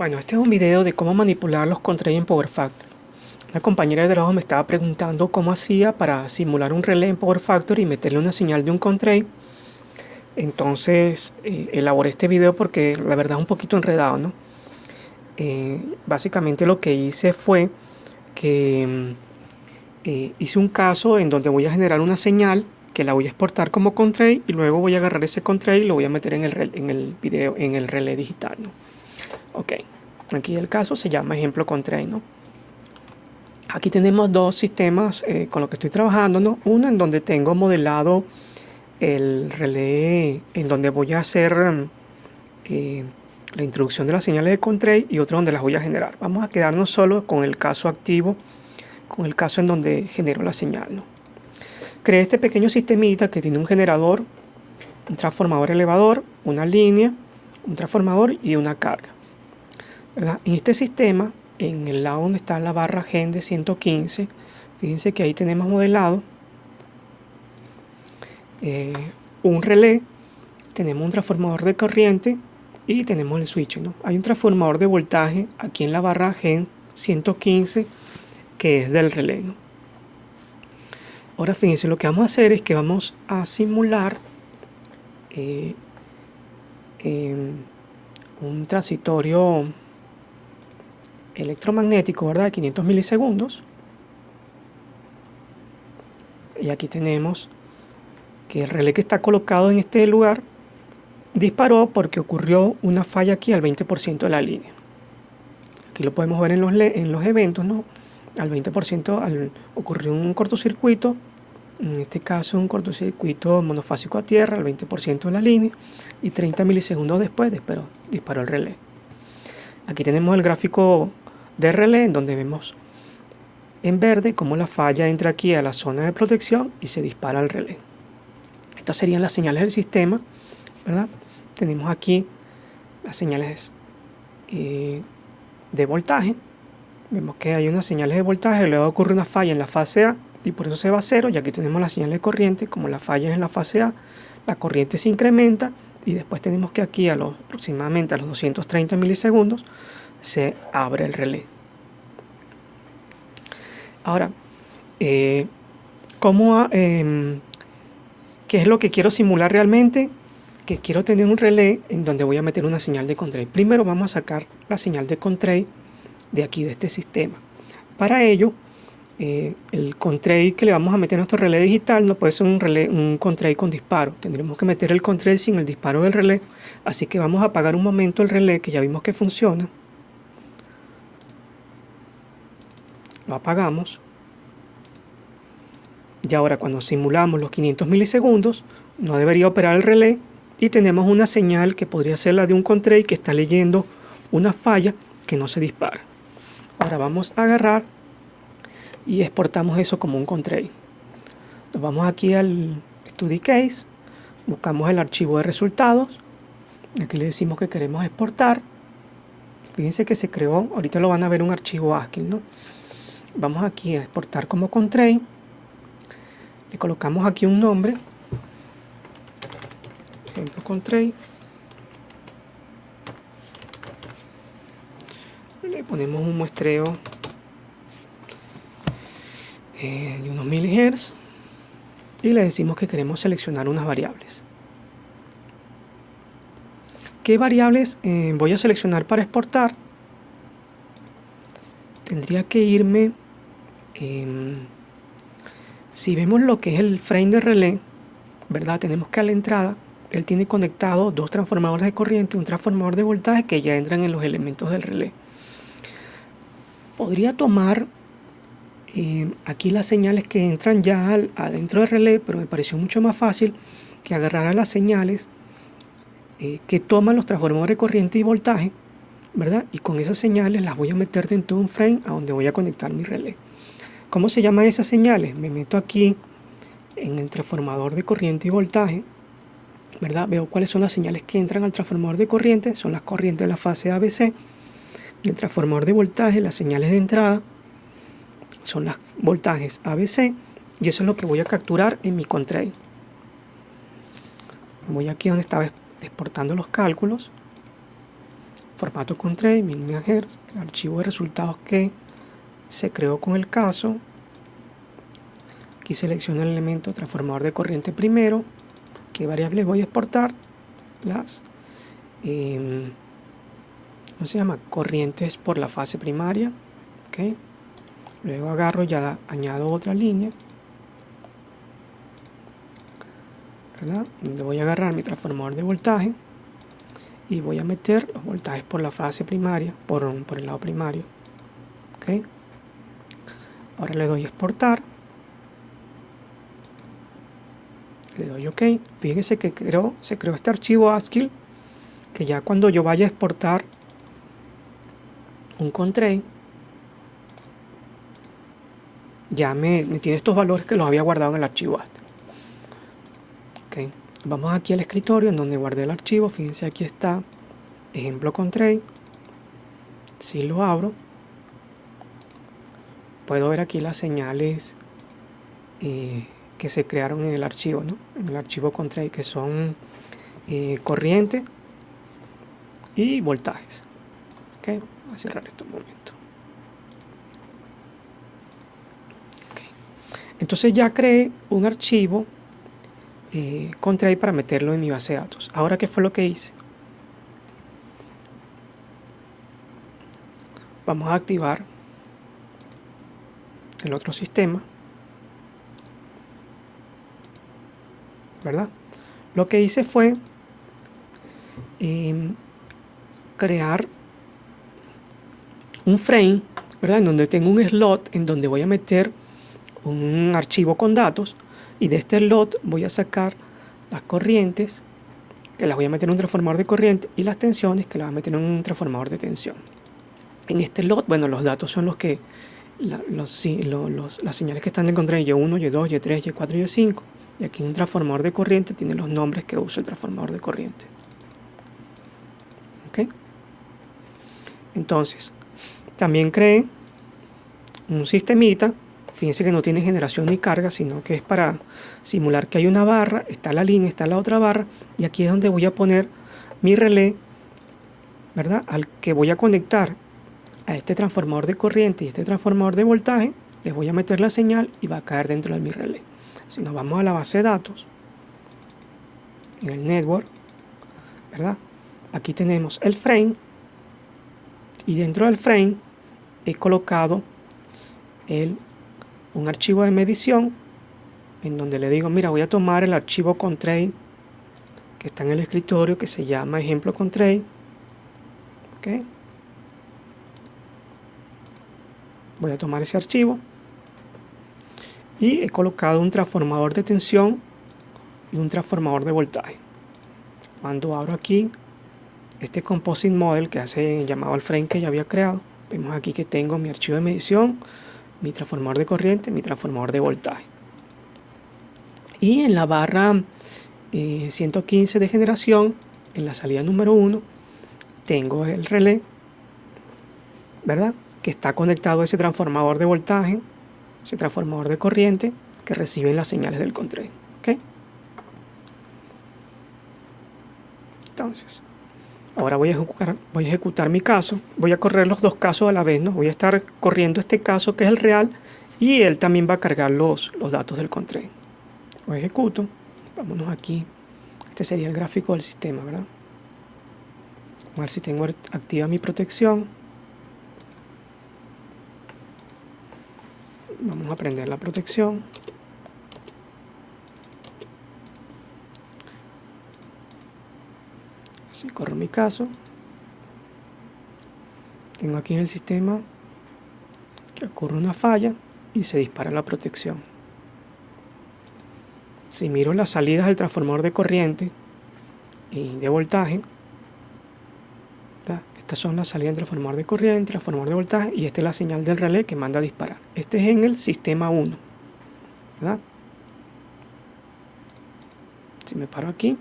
Bueno, este es un video de cómo manipular los contrails en Power Factory. Una compañera de trabajo me estaba preguntando cómo hacía para simular un relé en Power Factory y meterle una señal de un contrail. Entonces elaboré este video porque la verdad es un poquito enredado, ¿no? Básicamente lo que hice fue que hice un caso en donde voy a generar una señal que la voy a exportar como contrail y luego voy a agarrar ese contrail y lo voy a meter en el video, en el relé digital, ¿no? Ok, aquí el caso se llama ejemplo contrail, ¿no? Aquí tenemos dos sistemas con los que estoy trabajando, ¿no? Uno en donde tengo modelado el relé, en donde voy a hacer eh, la introducción de las señales de contrail y otro donde las voy a generar. Vamos a quedarnos solo con el caso activo, con el caso en donde genero la señal, ¿no? Creé este pequeño sistemita que tiene un generador, un transformador elevador, una línea, un transformador y una carga, ¿verdad? En este sistema, en el lado donde está la barra gen de 115, fíjense que ahí tenemos modelado un relé, tenemos un transformador de corriente y tenemos el switch, ¿no? Hay un transformador de voltaje aquí en la barra gen 115 que es del relé, ¿no? Ahora fíjense, lo que vamos a hacer es que vamos a simular un transitorio electromagnético, ¿verdad? De 500 milisegundos. Y aquí tenemos que el relé que está colocado en este lugar disparó porque ocurrió una falla aquí al 20% de la línea. Aquí lo podemos ver en los eventos, ¿no? Al 20% ocurrió un cortocircuito, en este caso un cortocircuito monofásico a tierra, al 20% de la línea, y 30 milisegundos después disparó el relé. Aquí tenemos el gráfico de relé en donde vemos en verde cómo la falla entra aquí a la zona de protección y se dispara el relé. Estas serían las señales del sistema, ¿verdad? Tenemos aquí las señales de voltaje. Vemos que hay unas señales de voltaje, luego ocurre una falla en la fase A y por eso se va a cero. Y aquí tenemos las señales de corriente, como la falla es en la fase A, la corriente se incrementa y después tenemos que aquí aproximadamente a los 230 milisegundos se abre el relé. Ahora, ¿qué es lo que quiero simular realmente? Que quiero tener un relé en donde voy a meter una señal de contrail. Primero vamos a sacar la señal de contrail de aquí, de este sistema. Para ello, el contrail que le vamos a meter a nuestro relé digital no puede ser un contrail con disparo. Tendremos que meter el contrail sin el disparo del relé. Así que vamos a apagar un momento el relé, que ya vimos que funciona. Lo apagamos. Y ahora cuando simulamos los 500 milisegundos, no debería operar el relé y tenemos una señal que podría ser la de un contrail que está leyendo una falla que no se dispara. Ahora vamos a agarrar y exportamos eso como un contrail. Nos vamos aquí al Study Case, buscamos el archivo de resultados, aquí le decimos que queremos exportar. Fíjense que se creó, ahorita lo van a ver, un archivo ASCII, ¿no? Vamos aquí a exportar como contrail, le colocamos aquí un nombre, ejemplo contrail, le ponemos un muestreo de unos 1000 Hz y le decimos que queremos seleccionar unas variables. ¿Qué variables voy a seleccionar para exportar? Tendría que irme, si vemos lo que es el frame de relé, ¿verdad? Tenemos que a la entrada, él tiene conectado dos transformadores de corriente, un transformador de voltaje que ya entran en los elementos del relé. Podría tomar aquí las señales que entran ya adentro del relé, pero me pareció mucho más fácil que agarrar a las señales que toman los transformadores de corriente y voltaje, ¿verdad? Y con esas señales las voy a meter dentro de un frame a donde voy a conectar mi relé. ¿Cómo se llaman esas señales? Me meto aquí en el transformador de corriente y voltaje, ¿verdad? Veo cuáles son las señales que entran al transformador de corriente, son las corrientes de la fase ABC. En el transformador de voltaje, las señales de entrada son los voltajes ABC, y eso es lo que voy a capturar en mi contrail. Voy aquí donde estaba exportando los cálculos, formato Contrail, 1000 MHz, el archivo de resultados que se creó con el caso. Aquí selecciono el elemento transformador de corriente primero. ¿Qué variables voy a exportar? Las ¿cómo se llama? Corrientes por la fase primaria. ¿Okay? Luego agarro, ya añado otra línea, ¿verdad? Donde voy a agarrar mi transformador de voltaje y voy a meter los voltajes por la fase primaria, por el lado primario. ¿Okay? Ahora le doy a exportar. Le doy OK. Fíjense que se creó este archivo ASCII que ya cuando yo vaya a exportar un Contrail, ya me tiene estos valores que los había guardado en el archivo ASCII. Okay. Vamos aquí al escritorio en donde guardé el archivo. Fíjense, aquí está ejemplo Contrail. Si lo abro, puedo ver aquí las señales que se crearon en el archivo, ¿no? En el archivo Contrail, que son corriente y voltajes. Okay. Voy a cerrar esto un momento. Okay. Entonces ya creé un archivo Contrail para meterlo en mi base de datos. Ahora, ¿qué fue lo que hice? Vamos a activar el otro sistema, ¿verdad? Lo que hice fue crear un frame, ¿verdad? En donde tengo un slot en donde voy a meter un archivo con datos, y de este slot voy a sacar las corrientes, que las voy a meter en un transformador de corriente, y las tensiones, que las voy a meter en un transformador de tensión. En este slot, bueno, los datos son los que las señales que están en contra de Y1, Y2, Y3, Y4 y Y5. Y aquí un transformador de corriente tiene los nombres que usa el transformador de corriente. ¿Ok? Entonces, también creé un sistemita. Fíjense que no tiene generación ni carga, sino que es para simular que hay una barra, está la línea, está la otra barra, y aquí es donde voy a poner mi relé, ¿verdad? Al que voy a conectar a este transformador de corriente y este transformador de voltaje, les voy a meter la señal y va a caer dentro de mi relé. Si nos vamos a la base de datos, en el network, ¿verdad? Aquí tenemos el frame, y dentro del frame he colocado un archivo de medición en donde le digo, mira, voy a tomar el archivo Contrail que está en el escritorio, que se llama ejemplo Contrail. ¿Okay? Voy a tomar ese archivo y he colocado un transformador de tensión y un transformador de voltaje. Cuando abro aquí este composite model que hace llamado al frame que ya había creado, vemos aquí que tengo mi archivo de medición, mi transformador de corriente, mi transformador de voltaje. Y en la barra 115 de generación, en la salida número 1, tengo el relé, ¿verdad? Que está conectado a ese transformador de voltaje, ese transformador de corriente, que reciben las señales del Contrail. ¿Okay? Entonces, ahora voy a ejecutar mi caso. Voy a correr los dos casos a la vez, ¿no? Voy a estar corriendo este caso que es el real, y él también va a cargar los datos del Contrail. Lo ejecuto. Vámonos aquí. Este sería el gráfico del sistema, ¿verdad? Vamos a ver si tengo activa mi protección. Vamos a prender la protección. Así corro mi caso. Tengo aquí en el sistema que ocurre una falla y se dispara la protección. Si miro las salidas del transformador de corriente y de voltaje, ¿verdad? Estas son las salidas del transformador de corriente, transformador de voltaje, y esta es la señal del relé que manda a disparar. Este es en el sistema 1, ¿verdad? Si me paro aquí,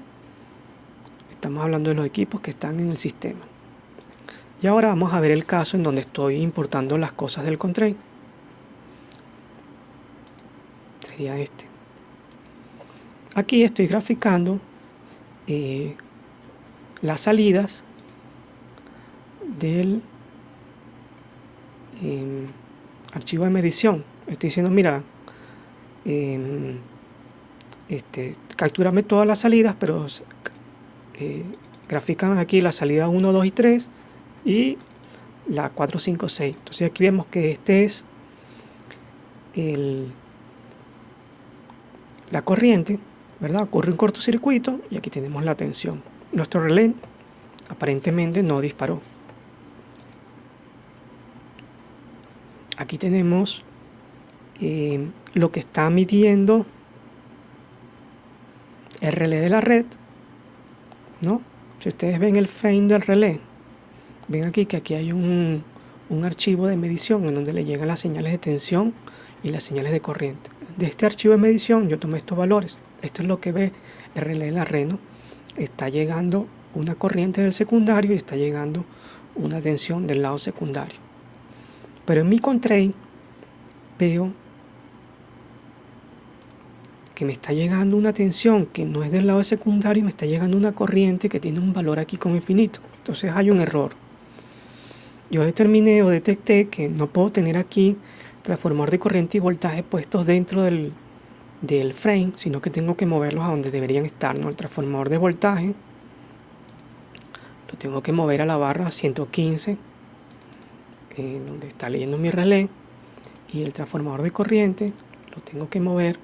estamos hablando de los equipos que están en el sistema. Y ahora vamos a ver el caso en donde estoy importando las cosas del Contrail. Sería este. Aquí estoy graficando las salidas del archivo de medición. Estoy diciendo, mira, captúrame todas las salidas, pero grafícame aquí la salida 1, 2 y 3 y la 4, 5, 6. Entonces aquí vemos que este es la corriente, ¿verdad? Ocurre un cortocircuito y aquí tenemos la tensión. Nuestro relé aparentemente no disparó. Aquí tenemos lo que está midiendo el relé de la red, ¿no? Si ustedes ven el frame del relé, ven aquí que aquí hay un archivo de medición en donde le llegan las señales de tensión y las señales de corriente. De este archivo de medición yo tomé estos valores. Esto es lo que ve el relé de la red, ¿no? Está llegando una corriente del secundario y está llegando una tensión del lado secundario. Pero en mi control veo que me está llegando una tensión que no es del lado secundario y me está llegando una corriente que tiene un valor aquí como infinito. Entonces hay un error. Yo determiné o detecté que no puedo tener aquí transformador de corriente y voltaje puestos dentro del frame, sino que tengo que moverlos a donde deberían estar, ¿no? El transformador de voltaje lo tengo que mover a la barra 115, donde está leyendo mi relé, y el transformador de corriente lo tengo que mover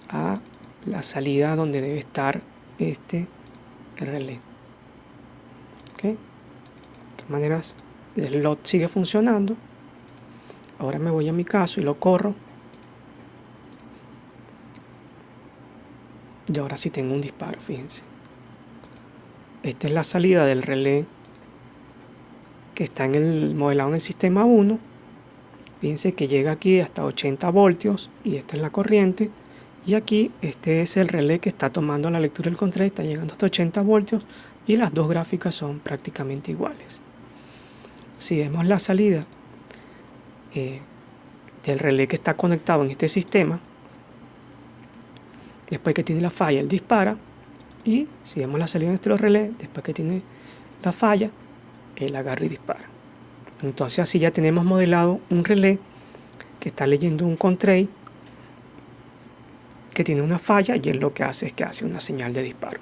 a la salida donde debe estar este relé. ¿Okay? De todas maneras, el slot sigue funcionando. Ahora me voy a mi caso y lo corro. Y ahora sí tengo un disparo, fíjense. Esta es la salida del relé que está en el modelado en el sistema 1. Fíjense que llega aquí hasta 80 voltios y esta es la corriente. Y aquí este es el relé que está tomando la lectura del control, está llegando hasta 80 voltios y las dos gráficas son prácticamente iguales. Si vemos la salida del relé que está conectado en este sistema, después que tiene la falla, él dispara. Y si vemos la salida de nuestro relé, después que tiene la falla, él agarra y dispara. Entonces así ya tenemos modelado un relé que está leyendo un control que tiene una falla y él lo que hace es que hace una señal de disparo.